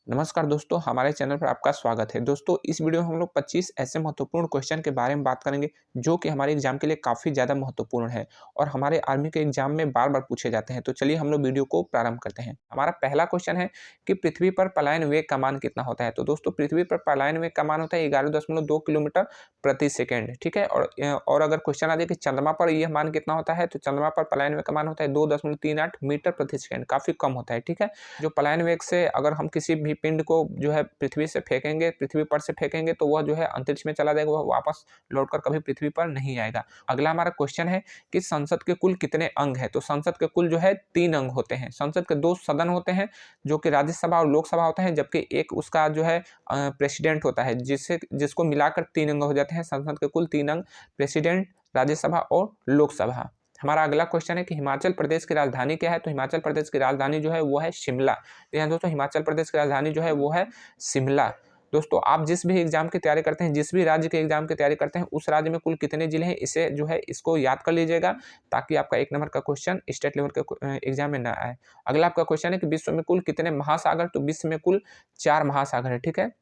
नमस्कार दोस्तों, हमारे चैनल पर आपका स्वागत है। दोस्तों, इस वीडियो में हम लोग 25 ऐसे महत्वपूर्ण क्वेश्चन के बारे में बात करेंगे जो कि हमारे एग्जाम के लिए काफ़ी ज़्यादा महत्वपूर्ण है और हमारे आर्मी के एग्जाम में बार-बार पूछे जाते हैं। तो चलिए हम लोग वीडियो को प्रारंभ करते हैं। हमारा पहला क्वेश्चन है कि पृथ्वी पर पलायन वेग का मान कितना होता है? तो दोस्तों, पृथ्वी पर पलायन वेग का मान होता है 11.2 किलोमीटर प्रति सेकंड, ठीक है? और अगर क्वेश्चन आ जाए कि चंद्रमा पर यह मान कितना होता है, तो चंद्रमा पर पलायन वेग का मान होता है 2.38 मीटर प्रति सेकंड, काफ़ी कम होता है, ठीक है? जो पलायन वेग से अगर हम किसी भी पिंड को जो है पृथ्वी से फेंकेंगे, पृथ्वी पर से फेंकेंगे तो वह जो है अंतरिक्ष में चला जाएगा, वह वापस लौटकर कभी पृथ्वी पर नहीं आएगा। अगला हमारा क्वेश्चन है कि संसद के कुल कितने अंग हैं? तो संसद के कुल जो है 3 अंग होते हैं। संसद के 2 सदन होते हैं जो कि राज्यसभा और लोकसभा होते हैं, जबकि एक उसका जो है प्रेसिडेंट होता है जिसको मिलाकर 3 अंग हो जाते हैं। संसद के कुल 3 अंग प्रेसिडेंट, राज्यसभा और लोकसभा। हमारा अगला क्वेश्चन है कि हिमाचल प्रदेश की राजधानी क्या है? तो हिमाचल प्रदेश की राजधानी जो है वो है शिमला। तो यहाँ दोस्तों हिमाचल प्रदेश की राजधानी जो है वो है शिमला। दोस्तों, आप जिस भी एग्जाम की तैयारी करते हैं, जिस भी राज्य के एग्जाम की तैयारी करते हैं, उस राज्य में कुल कितने जिले हैं, इसे जो है इसको याद कर लीजिएगा ताकि आपका 1 नंबर का क्वेश्चन स्टेट लेवल के एग्जाम में ना आए। अगला आपका क्वेश्चन है कि विश्व में कुल कितने महासागर? तो विश्व में कुल 4 महासागर है, ठीक है?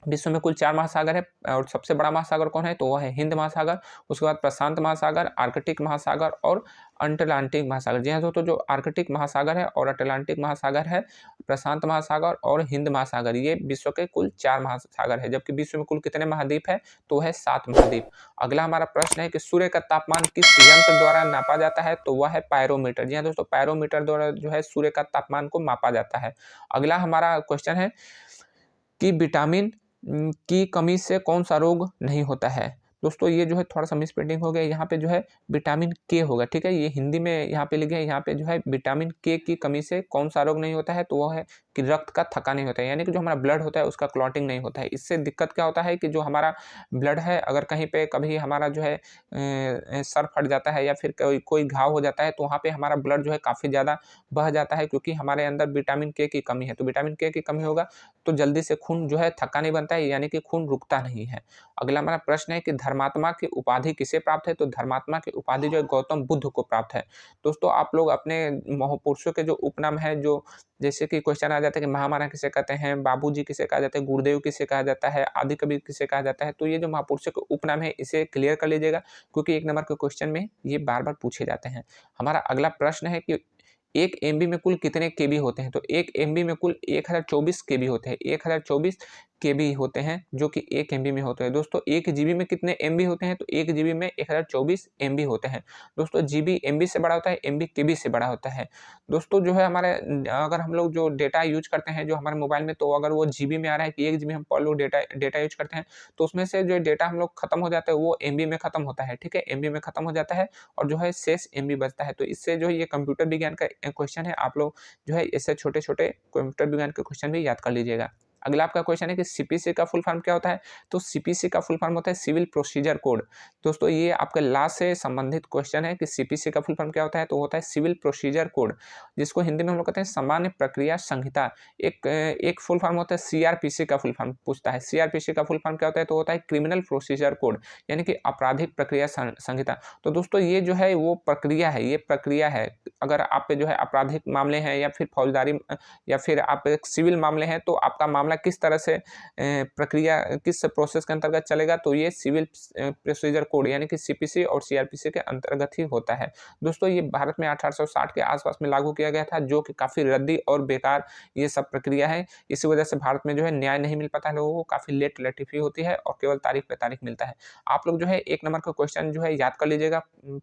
विश्व में कुल 4 महासागर है और सबसे बड़ा महासागर कौन है? तो वह है हिंद महासागर, उसके बाद प्रशांत महासागर, आर्कटिक महासागर और अटलांटिक महासागर। जी हाँ दोस्तों, जो आर्कटिक महासागर है और अटलांटिक महासागर है, प्रशांत महासागर और हिंद महासागर, ये विश्व के कुल 4 महासागर है। जबकि विश्व में कुल कितने महाद्वीप है? तो है 7 महाद्वीप। अगला हमारा प्रश्न है कि सूर्य का तापमान किस यंत्र द्वारा नापा जाता है? तो वह है पायरोमीटर। जी हाँ दोस्तों, पायरोमीटर द्वारा जो है सूर्य का तापमान को मापा जाता है। अगला हमारा क्वेश्चन है कि विटामिन की कमी से कौन-सा रोग नहीं होता है? दोस्तों, ये जो है थोड़ा-सा मिसप्रिंटिंग हो गया, यहाँ पे जो है विटामिन के होगा, ठीक है? ये हिंदी में यहाँ पे लिखे है, यहाँ पे जो है विटामिन के की कमी से कौन-सा रोग नहीं होता है? तो वो है कि रक्त का थक्का नहीं होता है, यानी कि जो हमारा ब्लड होता है उसका क्लॉटिंग नहीं होता है। इससे दिक्कत क्या होता है कि जो हमारा ब्लड है, अगर कहीं पे कभी हमारा जो है सर फट जाता है या फिर कोई कोई घाव हो जाता है, तो वहाँ पे हमारा ब्लड जो है काफ़ी ज़्यादा बह जाता है, क्योंकि हमारे अंदर विटामिन के की कमी है। तो विटामिन के की कमी होगा तो जल्दी से खून जो है थक्का नहीं बनता है, यानी कि खून रुकता नहीं है। अगला हमारा प्रश्न है कि धर्मात्मा की उपाधि किसे प्राप्त है? तो धर्मात्मा की उपाधि जो है गौतम बुद्ध को प्राप्त है। दोस्तों, आप लोग अपने महापुरुषों के जो उपनाम है, जो जैसे कि क्वेश्चन आ जाता है कि महामाना किसे कहते हैं, बाबूजी किसे कहा जाता है, गुरुदेव किसे कहा जाता है, आदि कबीर किसे कहा जाता है, तो ये जो महापुरुषों के उपनाम है इसे क्लियर कर लीजिएगा, क्योंकि 1 नंबर के क्वेश्चन में ये बार-बार पूछे जाते हैं। हमारा अगला प्रश्न है कि 1 एमबी में कुल कितने केबी होते हैं? तो 1 एमबी में कुल 1024 केबी होते हैं। 1024 केबी होते हैं जो कि 1 एमबी में होते हैं। दोस्तों, 1 जीबी में कितने एमबी होते हैं? तो 1 जीबी में 1024 एमबी होते हैं। दोस्तों, जीबी एमबी से बड़ा होता है, एमबी केबी से बड़ा होता है। दोस्तों, जो है हमारे अगर हम लोग जो डेटा यूज़ करते हैं जो हमारे मोबाइल में, तो अगर वो जीबी में आ रहा है कि 1 जीबी हम पर लोग डेटा डेटा यूज़ करते हैं, तो उसमें से जो डेटा हम लोग खत्म हो जाता है वो एमबी में खत्म होता है, ठीक है? एमबी में खत्म हो जाता है और जो है शेष एमबी बचता है। तो इससे जो है ये कंप्यूटर विज्ञान का क्वेश्चन है, आप लोग जो है इससे छोटे-छोटे कंप्यूटर विज्ञान के क्वेश्चन भी याद कर लीजिएगा। अगला आपका क्वेश्चन है कि सीपीसी का फुल फॉर्म क्या होता है? तो सीपीसी का फुल फॉर्म होता है सिविल प्रोसीजर कोड। दोस्तों, ये आपके लॉ से संबंधित क्वेश्चन है कि सीपीसी का फुल फॉर्म क्या होता है? तो होता है सिविल प्रोसीजर कोड, जिसको हिंदी में हम लोग कहते हैं सामान्य प्रक्रिया संहिता। एक फुल फॉर्म होता है सीआरपीसी का फुल फॉर्म पूछता है। सीआरपीसी का फुल फॉर्म क्या होता है? तो होता है क्रिमिनल प्रोसीजर कोड, यानी कि आपराधिक प्रक्रिया संहिता। तो दोस्तों, ये जो है वो प्रक्रिया है, ये प्रक्रिया है। अगर आप पे जो है आपराधिक मामले हैं या फिर फौजदारी या फिर आप एक सिविल मामले हैं, तो आपका मामला किस तरह से प्रक्रिया किस प्रोसेस के अंतर्गत चलेगा, तो ये सिविल प्रोसीजर कोड यानी कि सीपीसी और सीआरपीसी के अंतर्गत ही होता है। दोस्तों, ये भारत में 1860 के आसपास में लागू किया गया था, जो कि काफ़ी रद्दी और बेकार ये सब प्रक्रिया है। इसी वजह से भारत में जो है न्याय नहीं मिल पाता है लोगों को, काफ़ी लेट लटीफी होती है और केवल तारीख पे तारीख मिलता है। आप लोग जो है 1 नंबर का क्वेश्चन जो है याद कर लीजिएगा,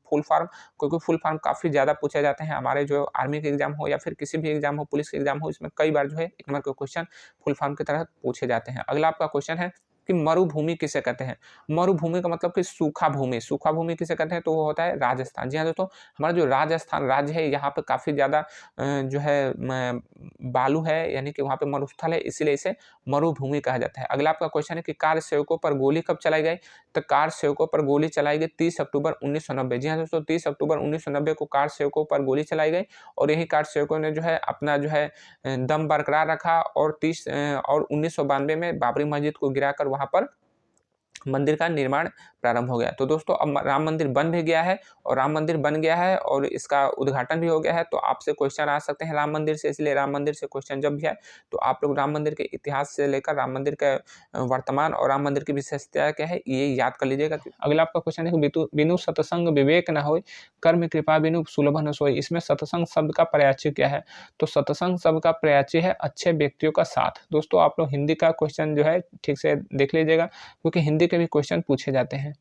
फुल फॉर्म, क्योंकि फुल फॉर्म काफ़ी ज़्यादा पूछे जाते हैं। हमारे जो आर्मी के एग्जाम हो या फिर किसी भी एग्जाम हो, पुलिस के एग्जाम हो, इसमें कई बार जो है 1 नंबर के क्वेश्चन फुल फॉर्म की तरह पूछे जाते हैं। अगला आपका क्वेश्चन है कि मरुभूमि किसे कहते हैं? मरुभूमि का मतलब कि सूखा भूमि। सूखा भूमि किसे कहते हैं? तो वो होता है राजस्थान। जी हाँ दोस्तों, हमारा जो राजस्थान राज्य है, यहाँ पे काफ़ी ज़्यादा जो है बालू है, यानी कि वहाँ पे मरुस्थल है, इसीलिए इसे मरुभूमि कहा जाता है। अगला आपका क्वेश्चन है कि कार सेवकों पर गोली कब चलाई गई? तो कार सेवकों पर गोली चलाई गई 30 अक्टूबर 1990। जी हाँ दोस्तों, 30 अक्टूबर 1990 को कार सेवकों पर गोली चलाई गई और यही कार सेवकों ने जो है अपना जो है दम बरकरार रखा और 1992 में बाबरी मस्जिद को गिराकर वहाँ पर मंदिर का निर्माण प्रारंभ हो गया। तो दोस्तों अब राम मंदिर बन भी गया है और राम मंदिर बन गया है और इसका उद्घाटन भी हो गया है। तो आपसे क्वेश्चन आ सकते हैं राम मंदिर से, इसलिए राम मंदिर से क्वेश्चन जब भी आए तो आप लोग राम मंदिर के इतिहास से लेकर राम मंदिर का वर्तमान और राम मंदिर की विशेषता क्या है ये याद कर लीजिएगा। अगला आपका क्वेश्चन है कि बिनु सत्संग विवेक न होय, कर्म कृपा बिनु सुलभ न सोय। इसमें सत्संग शब्द का पर्यायवाची क्या है? तो सत्संग शब्द का पर्यायवाची है अच्छे व्यक्तियों का साथ। दोस्तों आप लोग हिंदी का क्वेश्चन जो है ठीक से देख लीजिएगा, क्योंकि हिंदी के भी क्वेश्चन पूछे जाते हैं।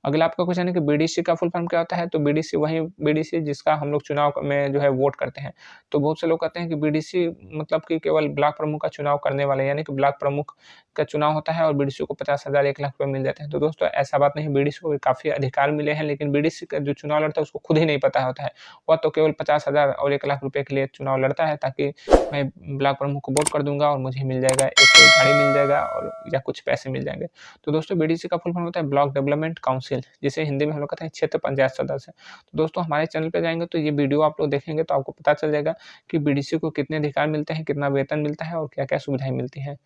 अगला आपका क्वेश्चन है कि बीडीसी का फुल फॉर्म क्या होता है? तो बीडीसी वही बीडीसी जिसका हम लोग चुनाव में जो है वोट करते हैं। तो बहुत से लोग कहते हैं कि बीडीसी मतलब कि केवल ब्लॉक प्रमुख का चुनाव करने वाले, यानी कि ब्लॉक प्रमुख का चुनाव होता है और बीडीसी को 50,000 1 लाख रुपए मिल जाते हैं। तो दोस्तों ऐसा बात नहीं, बीडीसी को भी काफ़ी अधिकार मिले हैं, लेकिन बीडीसी का जो चुनाव लड़ता है उसको खुद ही नहीं पता होता है। वह तो केवल 50,000 और 1 लाख रुपए के लिए चुनाव लड़ता है, ताकि मैं ब्लॉक प्रमुख को वोट कर दूँगा और मुझे मिल जाएगा, एक गाड़ी मिल जाएगा और या कुछ पैसे मिल जाएँगे। तो दोस्तों बीडीसी का फुल फॉर्म होता है ब्लॉक डेवलपमेंट काउंसिल, जिसे हिंदी में हम लोग कहते हैं क्षेत्र पंचायत सदस्य। तो दोस्तों हमारे चैनल पे जाएँगे तो ये वीडियो आप लोग देखेंगे तो आपको पता चल जाएगा कि बीडीसी को कितने अधिकार मिलते हैं, कितना वेतन मिलता है और क्या-क्या सुविधाएँ मिलती हैं।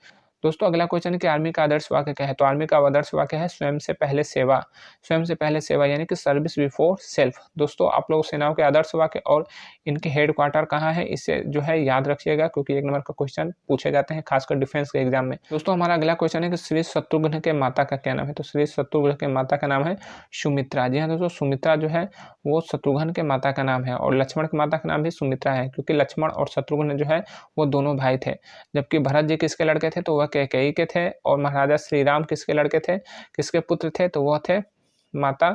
दोस्तों अगला क्वेश्चन है कि आर्मी का आदर्श वाक्य क्या है? तो आर्मी का आदर्श वाक्य है स्वयं से पहले सेवा। स्वयं से पहले सेवा यानी कि सर्विस बिफोर सेल्फ। दोस्तों आप लोग सेनाओं के आदर्श वाक्य और इनके हेडक्वार्टर कहाँ है, इसे जो है याद रखिएगा, क्योंकि 1 नंबर का क्वेश्चन पूछे जाते हैं खासकर डिफेंस के एग्जाम में। दोस्तों हमारा अगला क्वेश्चन है कि श्री शत्रुघ्न के माता का क्या नाम है? तो श्री शत्रुघ्न के माता का नाम है सुमित्रा। जी हाँ दोस्तों, सुमित्रा जो है वो शत्रुघ्न के माता का नाम है और लक्ष्मण की माता का नाम भी सुमित्रा है, क्योंकि लक्ष्मण और शत्रुघ्न जो है वो दोनों भाई थे। जबकि भरत जी किसके लड़के थे? तो वह कैकेयी के थे। और महाराजा श्री राम किसके लड़के थे, किसके पुत्र थे? तो वह थे माता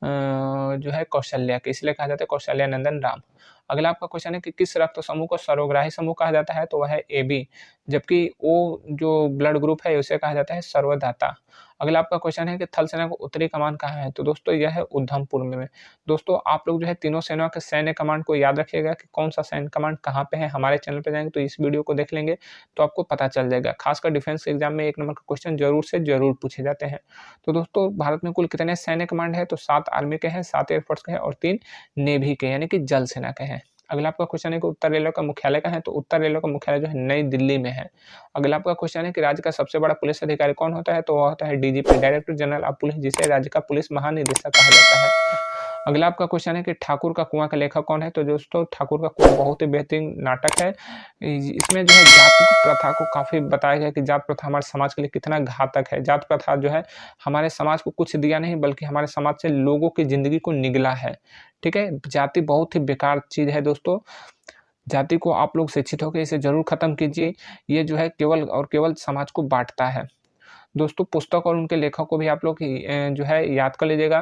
जो है कौशल्या के, इसलिए कहा जाता है कौशल्या नंदन राम। अगला आपका क्वेश्चन है कि किस रक्त समूह को सर्वग्राही समूह कहा जाता है? तो वह है AB। जबकि O जो ब्लड ग्रुप है उसे कहा जाता है सर्वदाता। अगला आपका क्वेश्चन है कि थल सेना को उत्तरी कमान कहाँ है? तो दोस्तों यह है उधमपुर में। दोस्तों आप लोग जो है तीनों सेनाओं के सैन्य कमांड को याद रखिएगा कि कौन सा सैन्य कमांड कहाँ पे है। हमारे चैनल पे जाएंगे तो इस वीडियो को देख लेंगे तो आपको पता चल जाएगा। खासकर डिफेंस एग्जाम में 1 नंबर का क्वेश्चन जरूर से जरूर पूछे जाते हैं। तो दोस्तों भारत में कुल कितने सैन्य कमांड है? तो 7 आर्मी के हैं, 7 एयरफोर्स के हैं और 3 नेवी के यानी कि जल सेना के हैं। अगला आपका क्वेश्चन है कि उत्तर रेलवे का मुख्यालय कहाँ है? तो उत्तर रेलवे का मुख्यालय जो है नई दिल्ली में है। अगला आपका क्वेश्चन है कि राज्य का सबसे बड़ा पुलिस अधिकारी कौन होता है? तो वह होता है DGP, director general of police, जिसे राज्य का पुलिस महानिदेशक कहा जाता है। अगला आपका क्वेश्चन है कि ठाकुर का कुआं का लेखक कौन है? तो दोस्तों ठाकुर का कुआं बहुत ही बेहतरीन नाटक है। इसमें जो है जात प्रथा को काफ़ी बताया गया कि जात प्रथा हमारे समाज के लिए कितना घातक है। जात प्रथा जो है हमारे समाज को कुछ दिया नहीं, बल्कि हमारे समाज से लोगों की ज़िंदगी को निगला है। ठीक है? जाति बहुत ही बेकार चीज़ है दोस्तों। जाति को आप लोग शिक्षित होकर इसे ज़रूर ख़त्म कीजिए। ये जो है केवल और केवल समाज को बाँटता है। दोस्तों पुस्तक और उनके लेखक को भी आप लोग जो है याद कर लीजिएगा,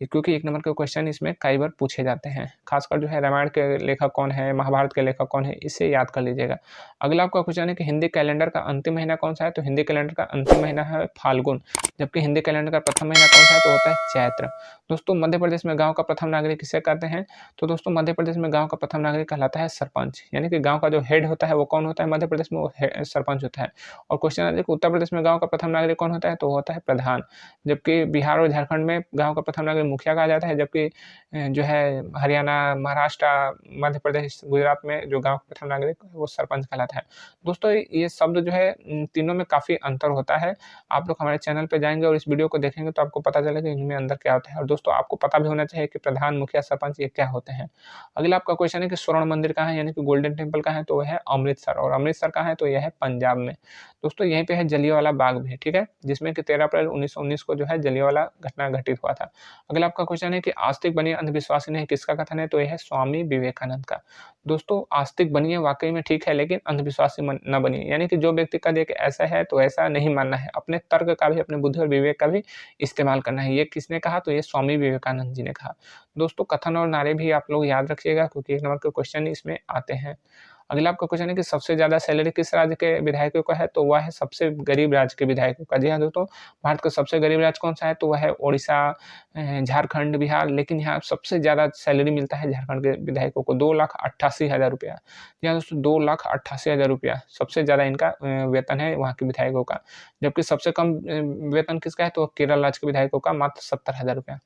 क्योंकि 1 नंबर के क्वेश्चन इसमें कई बार पूछे जाते हैं। खासकर जो है रामायण के लेखक कौन है, महाभारत के लेखक कौन है, इसे याद कर लीजिएगा। अगला आपका क्वेश्चन है कि हिंदी कैलेंडर का अंतिम महीना कौन सा है? तो हिंदी कैलेंडर का अंतिम महीना है फाल्गुन। जबकि हिंदी कैलेंडर का प्रथम महीना कौन सा है? तो होता है चैत्र। दोस्तों मध्य प्रदेश में गाँव का प्रथम नागरिक किसे कहते हैं? तो दोस्तों मध्य प्रदेश में गाँव का प्रथम नागरिक कहलाता है सरपंच, यानी कि गाँव का जो हेड होता है वो कौन होता है मध्य प्रदेश में? वो सरपंच होता है। और क्वेश्चन है कि उत्तर प्रदेश में गाँव का प्रथम नागरिक कौन होता है? तो वो होता है प्रधान। जबकि बिहार और झारखंड में गाँव का प्रथम नागरिक मुखिया कहा जाता है, जबकि जो है हरियाणा, महाराष्ट्र, मध्य प्रदेश, गुजरात में जो गाँव का प्रथम नागरिक है वो सरपंच कहलाता है। दोस्तों ये शब्द जो है तीनों में काफ़ी अंतर होता है। आप लोग हमारे चैनल पे जाएँगे और इस वीडियो को देखेंगे तो आपको पता चलेगा इनमें अंदर क्या होता है। और दोस्तों आपको पता भी होना चाहिए कि प्रधान, मुखिया, सरपंच ये क्या होते हैं। अगला आपका क्वेश्चन है कि स्वर्ण मंदिर कहाँ है, यानी कि गोल्डन टेम्पल कहाँ है? तो वह है अमृतसर। और अमृतसर कहाँ है? तो यह है पंजाब में। दोस्तों यहीं पे है जलियांवाला बाग भी, ठीक है? जिसमें कि 13 अप्रैल 1919 को जो है जलियांवाला घटना घटित हुआ था। अगला आपका क्वेश्चन है कि आस्तिक बनिए अंधविश्वासी नहीं, किसका कथन है? तो यह है स्वामी विवेकानंद का। दोस्तों आस्तिक बनिए वाकई में ठीक है, लेकिन अंधविश्वासी न बनिए, यानी कि जो व्यक्ति कह दे कि ऐसा है तो ऐसा नहीं मानना है। अपने तर्क का भी, अपने बुद्धि और विवेक का भी इस्तेमाल करना है। ये किसने कहा? तो ये स्वामी विवेकानंद जी ने कहा। दोस्तों कथन और नारे भी आप लोग याद रखिएगा, क्योंकि 1 नंबर के क्वेश्चन इसमें आते हैं। अगला आपका क्वेश्चन है कि सबसे ज़्यादा सैलरी किस राज्य के विधायकों का है? तो वह है सबसे गरीब राज्य के विधायकों का। जी हाँ दोस्तों, भारत का सबसे गरीब राज्य कौन-सा है? तो वह है ओडिशा, झारखंड, बिहार, लेकिन यहाँ सबसे ज़्यादा सैलरी मिलता है झारखंड के विधायकों को, 2,88,000 रुपया। जी हाँ दोस्तों, 2,88,000 रुपया सबसे ज़्यादा इनका वेतन है वहाँ के विधायकों का। जबकि सबसे कम वेतन किसका है? तो केरल राज्य के विधायकों का मात्र 70,000 रुपया।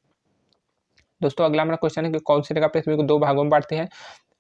दोस्तों अगला हमारा क्वेश्चन है कि कौन सी रेखा पृथ्वी को 2 भागों में बाँटती है?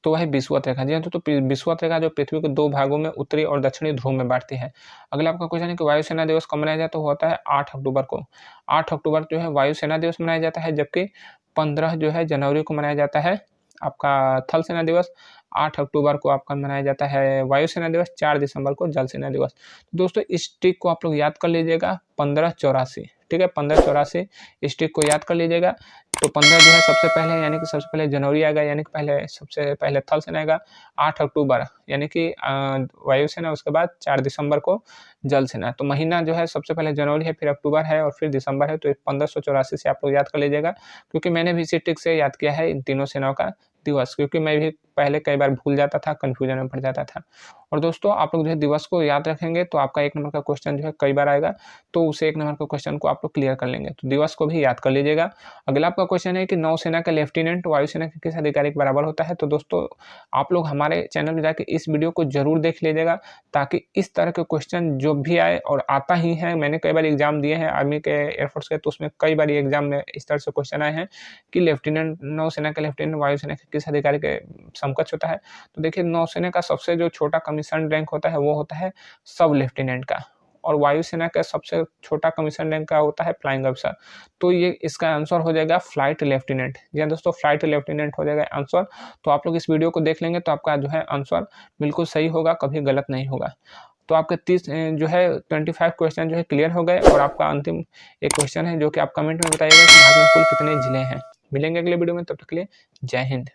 तो वह है विषुवत रेखा। जी हाँ, तो विषुवत रेखा जो पृथ्वी को 2 भागों में उत्तरी और दक्षिणी ध्रुव में बाँटती है। अगला आपका क्वेश्चन है कि वायुसेना दिवस कब मनाया जाता है? वो होता है 8 अक्टूबर को। 8 अक्टूबर जो है वायुसेना दिवस मनाया जाता है, जबकि 15 जो है जनवरी को मनाया जाता है आपका थल सेना दिवस। 8 अक्टूबर को आपका मनाया जाता है वायुसेना दिवस, 4 दिसंबर को जल सेना दिवस। तो दोस्तों इस ट्रिक को आप लोग याद कर लीजिएगा, 1584, ठीक है, 1584 इस ट्रिक को याद कर लीजिएगा। तो 15 जो है सबसे पहले, यानी कि सबसे पहले जनवरी आएगा, यानी कि पहले सबसे पहले थल सेना आएगा। 8 अक्टूबर यानी कि वायुसेना, उसके बाद 4 दिसंबर को जल सेना। तो महीना जो है सबसे पहले जनवरी है, फिर अक्टूबर है और फिर दिसंबर है। तो 1584 से आप लोग याद कर लीजिएगा, क्योंकि मैंने भी इसी ट्रिक से याद किया है इन तीनों सेनाओं का दिवस, क्योंकि मैं भी पहले कई बार भूल जाता था, कन्फ्यूजन में पड़ जाता था। और दोस्तों आप लोग जो है दिवस को याद रखेंगे तो आपका 1 नंबर का क्वेश्चन जो है कई बार आएगा, तो उसे 1 नंबर के क्वेश्चन को आप लोग क्लियर कर लेंगे। तो दिवस को भी याद कर लीजिएगा। अगला आपका क्वेश्चन है कि नौसेना का लेफ्टिनेंट वायुसेना के किस अधिकारी के बराबर होता है? तो दोस्तों आप लोग हमारे चैनल में जाके इस वीडियो को ज़रूर देख लीजिएगा, ताकि इस तरह के क्वेश्चन जो भी आए, और आता ही है, मैंने कई बार एग्जाम दिए हैं आर्मी के, एयरफोर्स के, तो उसमें कई बार एग्जाम में इस तरह से क्वेश्चन आए हैं कि लेफ्टिनेंट, नौसेना के लेफ्टिनेंट वायुसेना के किस अधिकारी के समकक्ष होता है? तो देखिए नौसेना का सबसे जो छोटा कमीशन रैंक होता है वो होता है सब लेफ्टिनेंट का, और वायुसेना का सबसे छोटा कमीशन रैंक का होता है फ्लाइंग अफसर। तो ये इसका आंसर हो जाएगा फ्लाइट लेफ्टिनेंट। जी हाँ दोस्तों, फ्लाइट लेफ्टिनेंट हो जाएगा आंसर। तो आप लोग इस वीडियो को देख लेंगे तो आपका जो है आंसर बिल्कुल सही होगा, कभी गलत नहीं होगा। तो आपके 30 जो है 25 क्वेश्चन जो है क्लियर हो गए, और आपका अंतिम एक क्वेश्चन है जो कि आप कमेंट में बताइएगा कि भारत में कुल कितने जिले हैं। मिलेंगे अगले वीडियो में, तब तक के लिए जय हिंद।